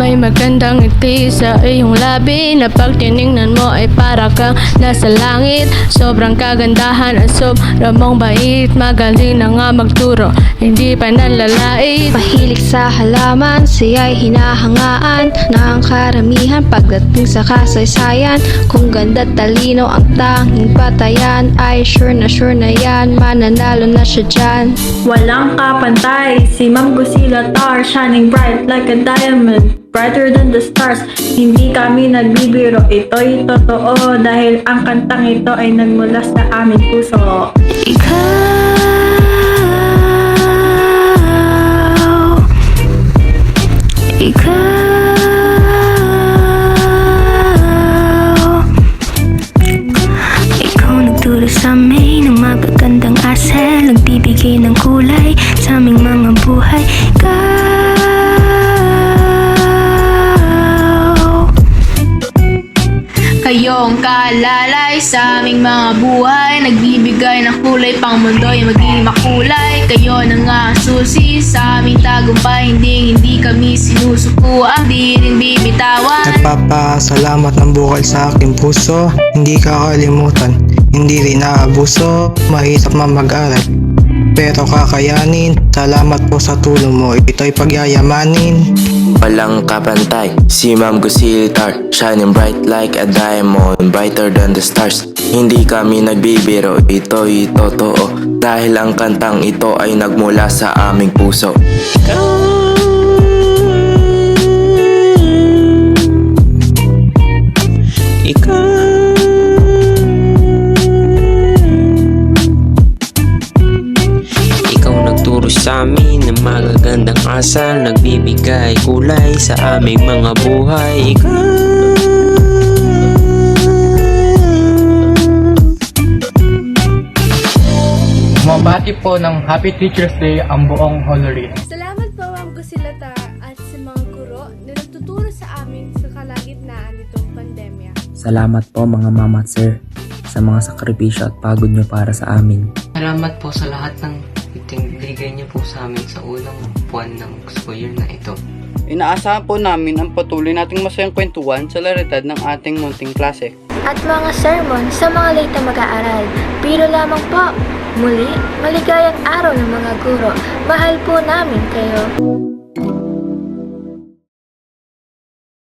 May magandang ngiti sa iyong labi na pag tinignan mo ay para kang nasa langit. Sobrang kagandahan at sobrang mong bait. Magaling na nga magturo, hindi pa nanlalait. Mahilig sa halaman, siya'y hinahangaan ng karamihan pagdating sa kasaysayan. Kung ganda at talino ang tanging batayan, ay sure na yan, mananalo na siya dyan. Walang kapantay, si Ma'am Gusila Tar, shining bright like a diamond, brighter than the stars. Hindi kami nagbibiro, ito'y totoo, dahil ang kantang ito ay nagmula sa aming puso. Ikaw nagturo sa amin ng magagandang asal, nagbibigay ng kulay sa aming mga buhay. Kayong kaalalay sa aming mga buhay, nagbibigay ng kulay pang mundo'y maging makulay. Kayo na nga ang susi sa aming tagumpay, hindi kami sinusukuan, di rin bibitawan. Nagpapasalamat ng bukal sa aking puso, hindi kakalimutan, hindi rin aabuso. Mahirap man mag-aral, pero kakayanin. Salamat po sa tulong mo, ito'y pagyayamanin. Walang kapantay, si Ma'am Gusila Tar, shining bright like a diamond, brighter than the stars. Hindi kami nagbibiro, ito'y totoo, dahil ang kantang ito ay nagmula sa aming puso. Ikaw nagturo sa amin ng magagandang asal, nagbibigay kulay sa aming mga buhay. Mabati po ng Happy Teacher's Day ang buong Honorin. Salamat po Ma'am Gusilata at sa mga guro na nagtuturo sa amin sa kalagitnaan nitong pandemya. Salamat po mga mama at sir sa mga sakripisyo at pagod nyo para sa amin. Salamat po sa lahat ng binigay niyo po sa amin sa unang buwan ng school year na ito. Inaasahan po namin ang patuloy nating masayang kwentuhan sa laretad ng ating munting klase. At mga sermon sa mga late na mag-aaral. Biro lamang po. Muli, maligayang araw ng mga guro. Mahal po namin kayo.